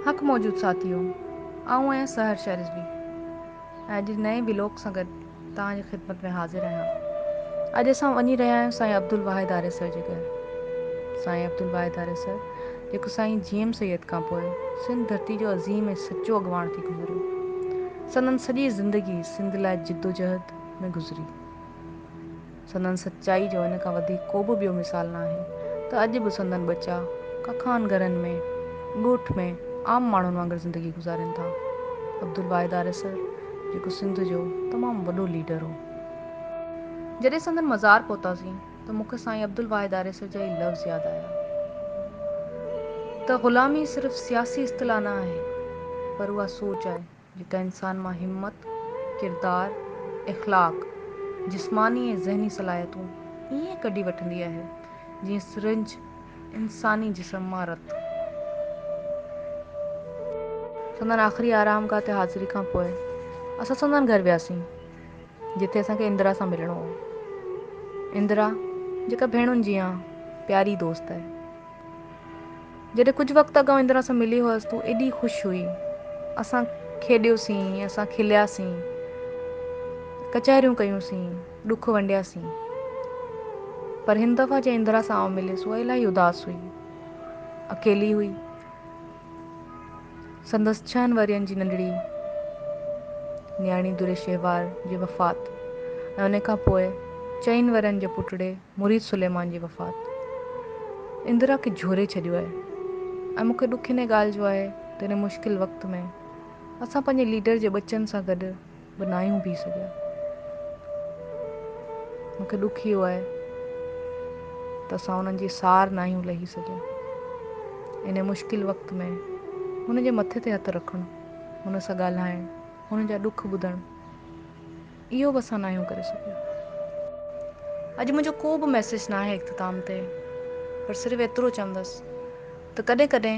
हक़ मौजूद साथियों, आऊं आहियां सहर रिज़वी ऐं अॼु नए व्लॉग सां गॾु तव्हांजी ख़िदमत में हाज़िर आहियां। अॼु असां वञी रहिया आहियूं साईं अब्दुल वाहिद आरे सर जे घर। साईं अब्दुल वाहिद आरे सर जेको साईं जीएम सैयद खां पोइ सिंध धरती जो अज़ीम ऐं सचो अॻवान थी गुज़रियो। संदन सॼी ज़िंदगी सिंध लाइ जिदोजहद में गुज़री। संदन सचाई जो इन खां वधीक को बि ॿियो मिसाल न आहे त अॼु बि संदन बचा कखान घरनि में ॻोठ में आम माण्हुनि वांगुरु ज़िंदगी गुज़ारनि था। अब्दुल वाहिद आरे सर जेको सिंध जो तमामु वॾो लीडर हो। जॾहिं संदन मज़ार पहुतासीं त मूंखे साईं अब्दुल वाहिद आरे सर जा ई लफ़्ज़ यादि आया त ग़ुलामी सिर्फ़ु सियासी इस्तिलाह न आहे, पर उहा सोच आहे जेका इंसान मां हिम्मत, किरदार, इख़लाक़, जिस्मानी ऐं ज़हनी सलाहियतूं ईअं कढी वठंदी आहे जीअं सिरिंज इंसानी जिस्म मां रतु। संदन आख़िरी आराम गाह ते हाज़िरी खां पोइ असां संदन घर वियासीं जिथे असांखे इंदिरा सां मिलणो हो। इंदिरा जेका भेणुनि जी प्यारी दोस्त आहे। जॾहिं कुझु वक़्तु अॻु इंदिरा सां मिली हुअसि तूं एॾी ख़ुशि हुई। असां खेॾियोसीं, असां खिलियासीं, कचहरियूं कयूंसीं, ॾुख वंडियासीं। पर हिन दफ़ा जे इंदिरा सां आउं मिलियसि उहा इलाही उदास हुई, अकेली हुई। संदसि 6 वरियनि जी नंढड़ी न्याणी दुरे शहवार जी वफ़ात ऐं उन खां पोइ 4 वरनि जे पुटड़े मुरीद सुलेमान जी वफ़ात इंदिरा खे झोरे छॾियो आहे। ऐं मूंखे ॾुख इन ॻाल्हि जो आहे त इन मुश्किल वक़्त में असां पंहिंजे लीडर जे बचनि सां गॾु बि न आहियूं बीह सघिया। मूंखे ॾुख इहो आहे त असां उन्हनि जी सार न आहियूं लही सघिया। इन मुश्किल वक़्त में हुन जे मथे ते हथु रखणु, हुन सां ॻाल्हाइणु, हुन जा ॾुख ॿुधणु, इहो बि असां न आहियूं करे सघिया। अॼु मुंहिंजो को बि मैसेज न आहे इख़्तिताम ते, पर सिर्फ़ु एतिरो चवंदसि त कॾहिं कॾहिं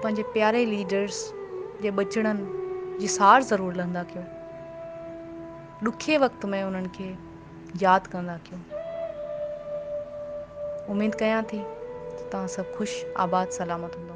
पंहिंजे प्यारे लीडर्स जे बचड़नि जी सार ज़रूरु लहंदा कयो। ॾुखे वक़्त में उन्हनि खे यादि कंदा कयो। उमेदु कयां थी त तव्हां सभु ख़ुशि आबाद सलामत हूंदा।